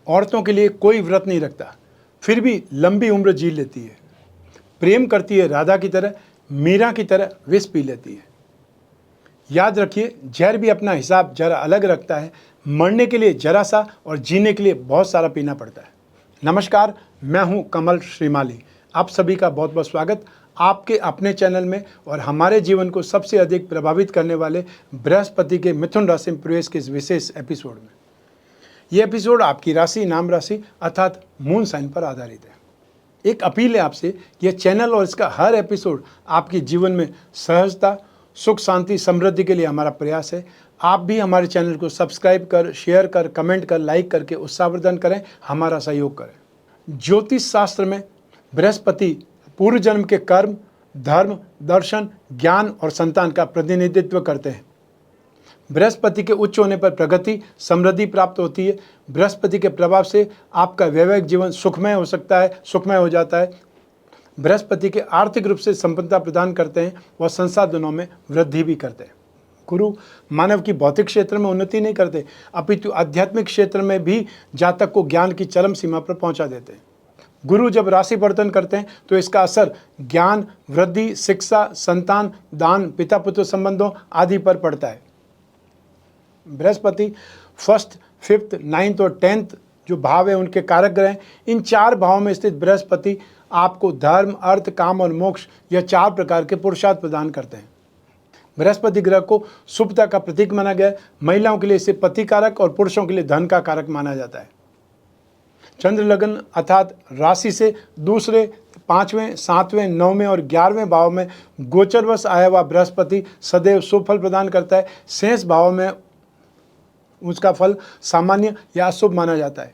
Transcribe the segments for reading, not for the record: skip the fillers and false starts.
औरतों के लिए कोई व्रत नहीं रखता, फिर भी लंबी उम्र जी लेती है। प्रेम करती है राधा की तरह, मीरा की तरह विष पी लेती है। याद रखिए, जहर भी अपना हिसाब जरा अलग रखता है। मरने के लिए जरा सा और जीने के लिए बहुत सारा पीना पड़ता है। नमस्कार, मैं हूं कमल श्रीमाली। आप सभी का बहुत बहुत स्वागत आपके अपने चैनल में और हमारे जीवन को सबसे अधिक प्रभावित करने वाले बृहस्पति के मिथुन राशि में प्रवेश के इस विशेष एपिसोड में। यह एपिसोड आपकी राशि, नाम राशि अर्थात मून साइन पर आधारित है। एक अपील है आपसे, यह चैनल और इसका हर एपिसोड आपके जीवन में सहजता, सुख, शांति, समृद्धि के लिए हमारा प्रयास है। आप भी हमारे चैनल को सब्सक्राइब कर, शेयर कर, कमेंट कर, लाइक करके उत्साहवर्धन करें, हमारा सहयोग करें। ज्योतिष शास्त्र में बृहस्पति पूर्व जन्म के कर्म, धर्म, दर्शन, ज्ञान और संतान का प्रतिनिधित्व करते हैं। बृहस्पति के उच्च होने पर प्रगति, समृद्धि प्राप्त होती है। बृहस्पति के प्रभाव से आपका वैवाहिक जीवन सुखमय हो सकता है, सुखमय हो जाता है। बृहस्पति के आर्थिक रूप से संपन्नता प्रदान करते हैं व संसाधनों में वृद्धि भी करते हैं। गुरु मानव की भौतिक क्षेत्र में उन्नति नहीं करते, अपितु आध्यात्मिक क्षेत्र में भी जातक को ज्ञान की चरम सीमा पर पहुंचा देते हैं। गुरु जब राशि परिवर्तन करते हैं तो इसका असर ज्ञान, वृद्धि, शिक्षा, संतान, दान, पिता पुत्र संबंधों आदि पर पड़ता है। बृहस्पति फर्स्ट, फिफ्थ, नाइन्थ और 10th जो भाव है उनके कारक ग्रह हैं। इन 4 भावों में स्थित बृहस्पति आपको धर्म, अर्थ, काम और मोक्ष यह 4 प्रकार के पुरुषार्थ प्रदान करते हैं। बृहस्पति ग्रह को शुभता का प्रतीक माना गया है। महिलाओं के लिए इसे पति कारक और पुरुषों के लिए धन का कारक माना जाता है। चंद्र लग्न अर्थात राशि से दूसरे, 5वें, 7वें, 9वें और 11वें भाव में गोचरवश आया हुआ बृहस्पति सदैव शुभ फल प्रदान करता है। शेष भाव में उसका फल सामान्य या अशुभ माना जाता है।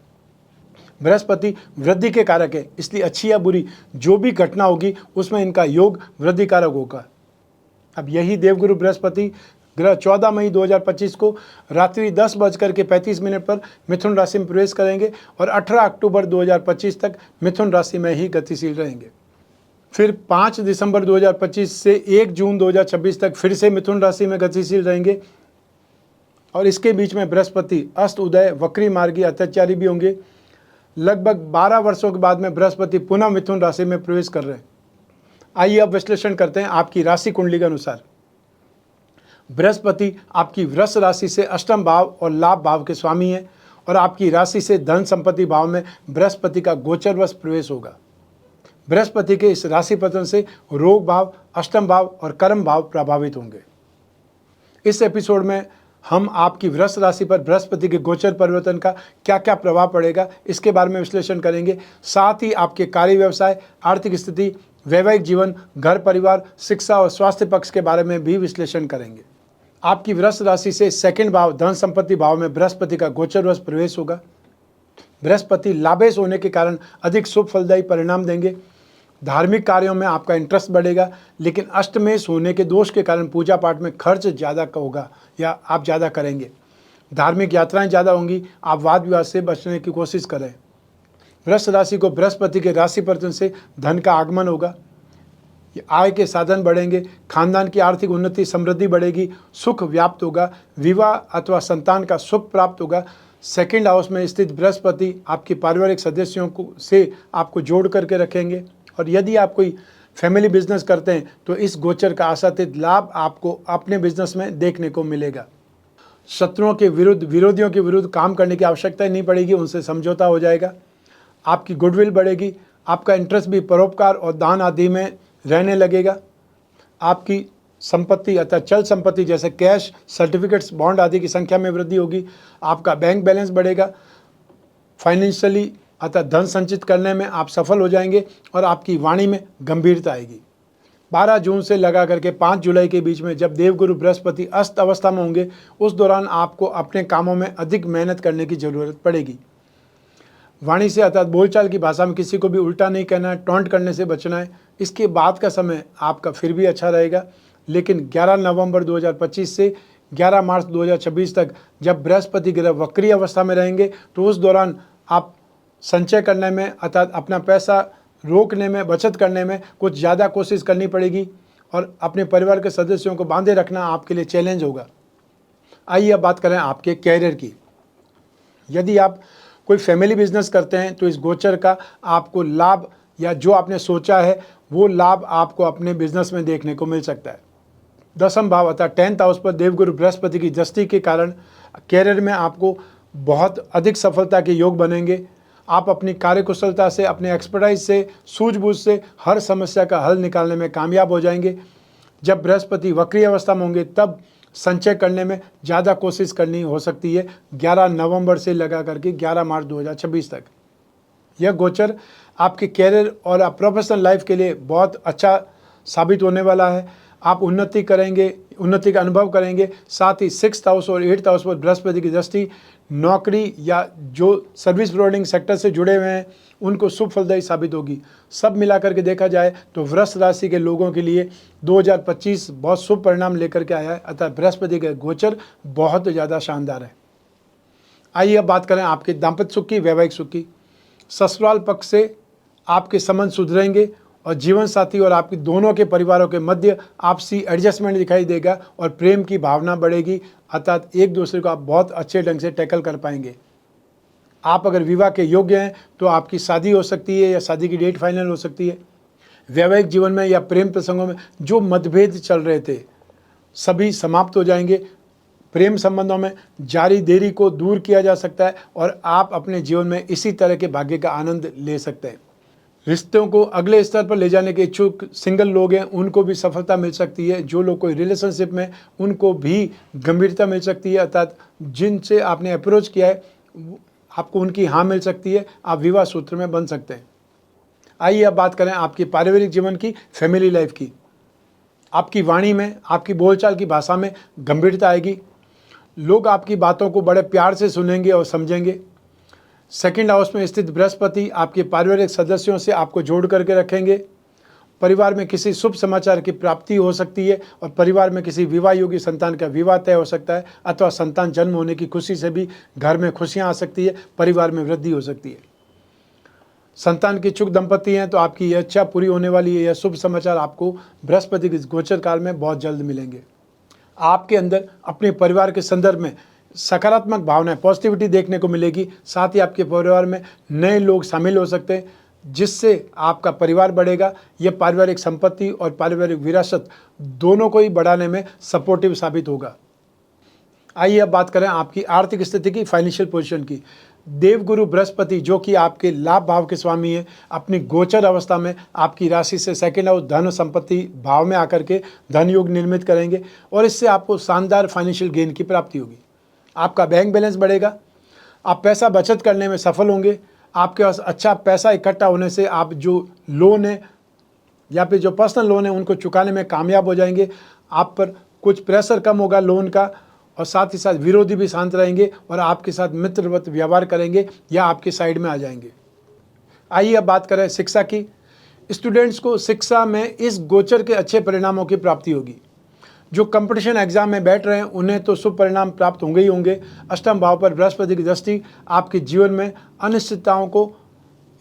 बृहस्पति वृद्धि के कारक है, इसलिए अच्छी या बुरी जो भी घटना होगी उसमें इनका योग वृद्धि कारक होगा। अब यही देवगुरु बृहस्पति ग्रह 14 मई 2025 को रात्रि 10:35 पर मिथुन राशि में प्रवेश करेंगे और 18 अक्टूबर 2025 तक मिथुन राशि में ही गतिशील रहेंगे। फिर 5 दिसंबर 2025 से 1 जून 2026 तक फिर से मिथुन राशि में गतिशील रहेंगे और इसके बीच में बृहस्पति अस्त उदय, वक्री मार्गी, अत्याचारी भी होंगे। लगभग 12 वर्षों के बाद में बृहस्पति पुनः मिथुन राशि में प्रवेश कर रहे हैं। आइए अब विश्लेषण करते हैं आपकी राशि कुंडली के अनुसार। बृहस्पति आपकी वृष राशि से अष्टम भाव और लाभ भाव के स्वामी हैं और आपकी राशि से धन संपत्ति भाव में बृहस्पति का गोचरवश प्रवेश होगा। बृहस्पति के इस राशि पतन से रोग भाव, अष्टम भाव और कर्म भाव प्रभावित होंगे। इस एपिसोड में हम आपकी वृष राशि पर बृहस्पति के गोचर परिवर्तन का क्या क्या प्रभाव पड़ेगा इसके बारे में विश्लेषण करेंगे। साथ ही आपके कार्य, व्यवसाय, आर्थिक स्थिति, वैवाहिक जीवन, घर परिवार, शिक्षा और स्वास्थ्य पक्ष के बारे में भी विश्लेषण करेंगे। आपकी वृष राशि से सेकंड भाव धन संपत्ति भाव में बृहस्पति का गोचरवश प्रवेश होगा। बृहस्पति लाभेश होने के कारण अधिक शुभ फलदायी परिणाम देंगे। धार्मिक कार्यों में आपका इंटरेस्ट बढ़ेगा, लेकिन अष्टमेश होने के दोष के कारण पूजा पाठ में खर्च ज़्यादा होगा या आप ज़्यादा करेंगे। धार्मिक यात्राएं ज़्यादा होंगी। आप वाद विवाद से बचने की कोशिश करें। वृष राशि को बृहस्पति के राशि परिवर्तन से धन का आगमन होगा। आय के साधन बढ़ेंगे। खानदान की आर्थिक उन्नति, समृद्धि बढ़ेगी। सुख व्याप्त होगा। विवाह अथवा संतान का सुख प्राप्त होगा। सेकंड हाउस में स्थित बृहस्पति आपके पारिवारिक सदस्यों को से आपको जोड़ करके रखेंगे और यदि आप कोई फैमिली बिजनेस करते हैं तो इस गोचर का आशातीत लाभ आपको अपने बिजनेस में देखने को मिलेगा। शत्रुओं के विरुद्ध, विरोधियों के विरुद्ध काम करने की आवश्यकता नहीं पड़ेगी, उनसे समझौता हो जाएगा। आपकी गुडविल बढ़ेगी। आपका इंटरेस्ट भी परोपकार और दान आदि में रहने लगेगा। आपकी संपत्ति अर्थात चल संपत्ति जैसे कैश, सर्टिफिकेट्स, बॉन्ड आदि की संख्या में वृद्धि होगी। आपका बैंक बैलेंस बढ़ेगा। फाइनेंशियली अर्थात धन संचित करने में आप सफल हो जाएंगे और आपकी वाणी में गंभीरता आएगी। 12 जून से लगा करके 5 जुलाई के बीच में जब देवगुरु बृहस्पति अस्त अवस्था में होंगे उस दौरान आपको अपने कामों में अधिक मेहनत करने की जरूरत पड़ेगी। वाणी से अर्थात बोलचाल की भाषा में किसी को भी उल्टा नहीं कहना है, टॉन्ट करने से बचना है। इसके बाद का समय आपका फिर भी अच्छा रहेगा, लेकिन 11 नवंबर 2025 से 11 मार्च 2026 तक जब बृहस्पति ग्रह वक्री अवस्था में रहेंगे तो उस दौरान आप संचय करने में अर्थात अपना पैसा रोकने में, बचत करने में कुछ ज़्यादा कोशिश करनी पड़ेगी और अपने परिवार के सदस्यों को बांधे रखना आपके लिए चैलेंज होगा। आइए अब बात करें आपके कैरियर की। यदि आप कोई फैमिली बिजनेस करते हैं तो इस गोचर का आपको लाभ या जो आपने सोचा है वो लाभ आपको अपने बिजनेस में देखने को मिल सकता है। 10th भाव अर्थात 10th हाउस पर देवगुरु बृहस्पति की दृष्टि के कारण कैरियर में आपको बहुत अधिक सफलता के योग बनेंगे। आप अपनी कार्यकुशलता से, अपने एक्सपर्टाइज से, सूझबूझ से हर समस्या का हल निकालने में कामयाब हो जाएंगे। जब बृहस्पति वक्री अवस्था में होंगे तब संचय करने में ज़्यादा कोशिश करनी हो सकती है 11 नवंबर से लगा करके 11 मार्च 2026 तक। यह गोचर आपके कैरियर और प्रोफेशनल लाइफ के लिए बहुत अच्छा साबित होने वाला है। आप उन्नति करेंगे, उन्नति का अनुभव करेंगे। साथ ही 6th हाउस और 8th हाउस पर बृहस्पति की दृष्टि नौकरी या जो सर्विस प्रोवाइडिंग सेक्टर से जुड़े हुए हैं उनको शुभ फलदायी साबित होगी। सब मिलाकर के देखा जाए तो वृष राशि के लोगों के लिए 2025 बहुत शुभ परिणाम लेकर के आया है, अतः बृहस्पति का गोचर बहुत ज़्यादा शानदार है। आइए अब बात करें आपके दाम्पत्य सुख की, वैवाहिक सुख की। ससुराल पक्ष से आपके संबंध सुधरेंगे और जीवन साथी और आपकी दोनों के परिवारों के मध्य आपसी एडजस्टमेंट दिखाई देगा और प्रेम की भावना बढ़ेगी, अर्थात एक दूसरे को आप बहुत अच्छे ढंग से टैकल कर पाएंगे। आप अगर विवाह के योग्य हैं तो आपकी शादी हो सकती है या शादी की डेट फाइनल हो सकती है। वैवाहिक जीवन में या प्रेम प्रसंगों में जो मतभेद चल रहे थे सभी समाप्त हो जाएंगे। प्रेम संबंधों में जारी देरी को दूर किया जा सकता है और आप अपने जीवन में इसी तरह के भाग्य का आनंद ले सकते हैं। रिश्तों को अगले स्तर पर ले जाने के इच्छुक सिंगल लोग हैं उनको भी सफलता मिल सकती है। जो लोग कोई रिलेशनशिप में उनको भी गंभीरता मिल सकती है, अर्थात जिनसे आपने अप्रोच किया है आपको उनकी हाँ मिल सकती है, आप विवाह सूत्र में बन सकते हैं। आइए अब बात करें आपकी पारिवारिक जीवन की, फैमिली लाइफ की। आपकी वाणी में, आपकी बोलचाल की भाषा में गंभीरता आएगी। लोग आपकी बातों को बड़े प्यार से सुनेंगे और समझेंगे। 2nd हाउस में स्थित बृहस्पति आपके पारिवारिक सदस्यों से आपको जोड़ करके रखेंगे। परिवार में किसी शुभ समाचार की प्राप्ति हो सकती है और परिवार में किसी विवाह योग्य संतान का विवाह तय हो सकता है, अथवा संतान जन्म होने की खुशी से भी घर में खुशियां आ सकती है, परिवार में वृद्धि हो सकती है। संतान के इच्छुक दंपति हैं तो आपकी यह इच्छा पूरी होने वाली है। यह शुभ समाचार आपको बृहस्पति के गोचर काल में बहुत जल्द मिलेंगे। आपके अंदर अपने परिवार के संदर्भ में सकारात्मक भावनाएं, पॉजिटिविटी देखने को मिलेगी। साथ ही आपके परिवार में नए लोग शामिल हो सकते हैं जिससे आपका परिवार बढ़ेगा। यह पारिवारिक संपत्ति और पारिवारिक विरासत दोनों को ही बढ़ाने में सपोर्टिव साबित होगा। आइए अब बात करें आपकी आर्थिक स्थिति की, फाइनेंशियल पोजीशन की। देवगुरु बृहस्पति जो कि आपके लाभ भाव के स्वामी है, अपनी गोचर अवस्था में आपकी राशि से 2nd हाउस धन संपत्ति भाव में आकर के धन योग निर्मित करेंगे और इससे आपको शानदार फाइनेंशियल गेन की प्राप्ति होगी। आपका बैंक बैलेंस बढ़ेगा, आप पैसा बचत करने में सफल होंगे। आपके पास अच्छा पैसा इकट्ठा होने से आप जो लोन है या फिर जो पर्सनल लोन है उनको चुकाने में कामयाब हो जाएंगे। आप पर कुछ प्रेशर कम होगा लोन का और साथ ही साथ विरोधी भी शांत रहेंगे और आपके साथ मित्रवत व्यवहार करेंगे या आपके साइड में आ जाएंगे। आइए अब बात करें शिक्षा की। स्टूडेंट्स को शिक्षा में इस गोचर के अच्छे परिणामों की प्राप्ति होगी। जो कंपटीशन एग्जाम में बैठ रहे हैं उन्हें तो शुभ परिणाम प्राप्त होंगे ही होंगे। 8th भाव पर बृहस्पति की दृष्टि आपके जीवन में अनिश्चितताओं को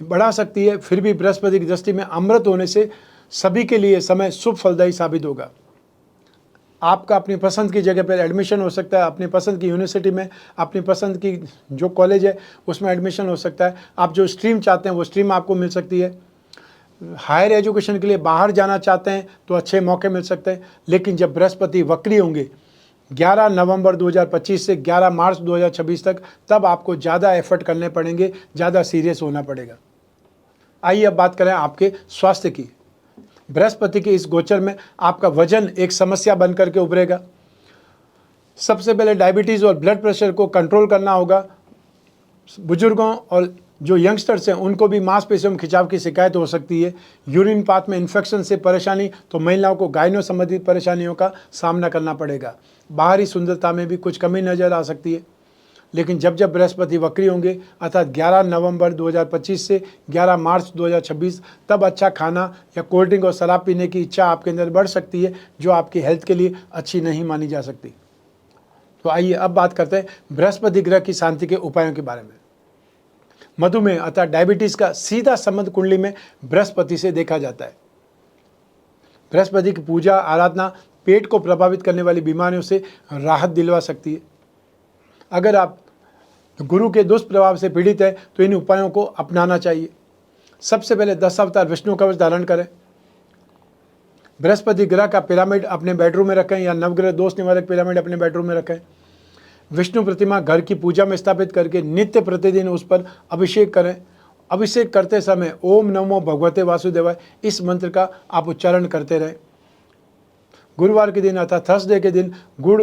बढ़ा सकती है, फिर भी बृहस्पति की दृष्टि में अमृत होने से सभी के लिए समय शुभ फलदायी साबित होगा। आपका अपनी पसंद की जगह पर एडमिशन हो सकता है, अपनी पसंद की यूनिवर्सिटी में, अपनी पसंद की जो कॉलेज है उसमें एडमिशन हो सकता है। आप जो स्ट्रीम चाहते हैं वो स्ट्रीम आपको मिल सकती है। हायर एजुकेशन के लिए बाहर जाना चाहते हैं तो अच्छे मौके मिल सकते हैं। लेकिन जब बृहस्पति वक्री होंगे 11 नवंबर 2025 से 11 मार्च 2026 तक, तब आपको ज़्यादा एफर्ट करने पड़ेंगे, ज़्यादा सीरियस होना पड़ेगा। आइए अब बात करें आपके स्वास्थ्य की। बृहस्पति के इस गोचर में आपका वजन एक समस्या बनकर के उभरेगा। सबसे पहले डायबिटीज़ और ब्लड प्रेशर को कंट्रोल करना होगा। बुजुर्गों और जो यंगस्टर्स हैं उनको भी मांसपेशियों में खिंचाव की शिकायत हो सकती है। यूरिन पाथ में इन्फेक्शन से परेशानी, तो महिलाओं को गायनो संबंधित परेशानियों का सामना करना पड़ेगा। बाहरी सुंदरता में भी कुछ कमी नज़र आ सकती है। लेकिन जब जब बृहस्पति वक्री होंगे अर्थात 11 नवंबर 2025 से 11 मार्च 2026, तब अच्छा खाना या कोल्ड ड्रिंक और शराब पीने की इच्छा आपके अंदर बढ़ सकती है जो आपकी हेल्थ के लिए अच्छी नहीं मानी जा सकती। तो आइए अब बात करते हैं बृहस्पति ग्रह की शांति के उपायों के बारे में। मधुमेह अर्थात डायबिटीज़ का सीधा संबंध कुंडली में बृहस्पति से देखा जाता है। बृहस्पति की पूजा आराधना पेट को प्रभावित करने वाली बीमारियों से राहत दिलवा सकती है। अगर आप तो गुरु के दुष्प्रभाव से पीड़ित है तो इन उपायों को अपनाना चाहिए। सबसे पहले 10 अवतार विष्णु कवच धारण करें। बृहस्पति ग्रह का पिरामिड अपने बेडरूम में रखें या नवग्रह दोष निवारक पिरामिड अपने बेडरूम में रखें। विष्णु प्रतिमा घर की पूजा में स्थापित करके नित्य प्रतिदिन उस पर अभिषेक करें। अभिषेक करते समय ओम नमो भगवते वासुदेवाय इस मंत्र का आप उच्चारण करते रहें। गुरुवार के दिन अर्थात थर्सडे के दिन गुड़,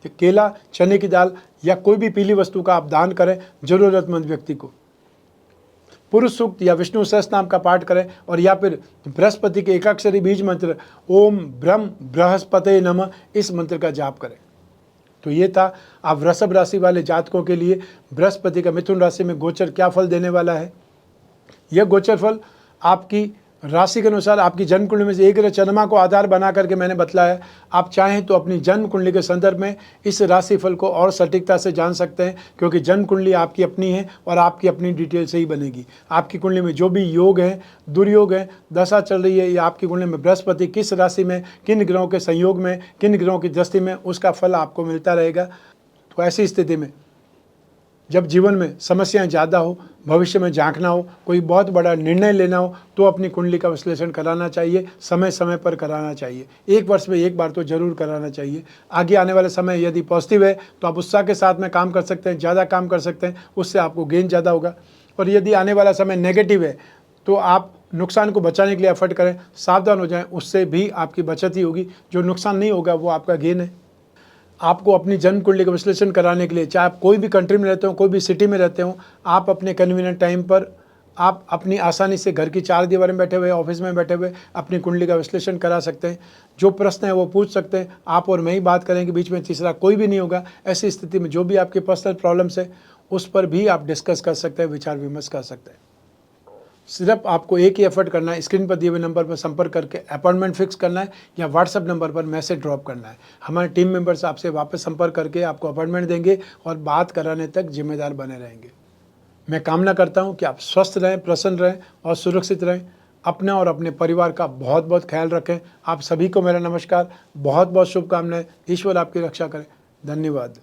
केला, चने की दाल या कोई भी पीली वस्तु का आप दान करें जरूरतमंद व्यक्ति को। पुरुष सूक्त या विष्णु सहस्त्र नाम का पाठ करें और या फिर बृहस्पति के एकाक्षरी बीज मंत्र ओम ब्रह्म बृहस्पते नमः इस मंत्र का जाप करें। तो ये था आप वृषभ राशि वाले जातकों के लिए बृहस्पति का मिथुन राशि में गोचर क्या फल देने वाला है। यह गोचर फल आपकी राशि के अनुसार आपकी जन्म कुंडली में से एक ग्रह चंद्रमा को आधार बना करके मैंने बतलाया है। आप चाहें तो अपनी जन्म कुंडली के संदर्भ में इस राशि फल को और सटीकता से जान सकते हैं, क्योंकि जन्म कुंडली आपकी अपनी है और आपकी अपनी डिटेल से ही बनेगी। आपकी कुंडली में जो भी योग हैं, दुर्योग हैं, दशा चल रही है या आपकी कुंडली में बृहस्पति किस राशि में, किन ग्रहों के संयोग में, किन ग्रहों की दृष्टि में, उसका फल आपको मिलता रहेगा। तो ऐसी स्थिति में जब जीवन में समस्याएं ज़्यादा हो, भविष्य में झांकना हो, कोई बहुत बड़ा निर्णय लेना हो, तो अपनी कुंडली का विश्लेषण कराना चाहिए, समय समय पर कराना चाहिए। 1 वर्ष में 1 बार तो जरूर कराना चाहिए। आगे आने वाले समय यदि पॉजिटिव है तो आप उत्साह के साथ में काम कर सकते हैं, ज़्यादा काम कर सकते हैं, उससे आपको गेन ज़्यादा होगा। और यदि आने वाला समय नेगेटिव है तो आप नुकसान को बचाने के लिए एफर्ट करें, सावधान हो जाएँ, उससे भी आपकी बचत ही होगी। जो नुकसान नहीं होगा वो आपका गेन है। आपको अपनी जन्म कुंडली का विश्लेषण कराने के लिए, चाहे आप कोई भी कंट्री में रहते हो, कोई भी सिटी में रहते हो, आप अपने कन्वीनियंट टाइम पर आप अपनी आसानी से घर की 4 दीवार में बैठे हुए, ऑफिस में बैठे हुए अपनी कुंडली का विश्लेषण करा सकते हैं। जो प्रश्न है वो पूछ सकते हैं। आप और मैं ही बात करेंगे, बीच में तीसरा कोई भी नहीं होगा। ऐसी स्थिति में जो भी आपकी पर्सनल प्रॉब्लम्स है उस पर भी आप डिस्कस कर सकते हैं, विचार विमर्श कर सकते हैं। सिर्फ आपको एक ही एफर्ट करना है, स्क्रीन पर दिए हुए नंबर पर संपर्क करके अपॉइंटमेंट फिक्स करना है या व्हाट्सएप नंबर पर मैसेज ड्रॉप करना है। हमारे टीम मेंबर्स आपसे वापस संपर्क करके आपको अपॉइंटमेंट देंगे और बात कराने तक जिम्मेदार बने रहेंगे। मैं कामना करता हूं कि आप स्वस्थ रहें, प्रसन्न रहें और सुरक्षित रहें। अपने और अपने परिवार का बहुत बहुत ख्याल रखें। आप सभी को मेरा नमस्कार, बहुत बहुत शुभकामनाएं। ईश्वर आपकी रक्षा करें। धन्यवाद।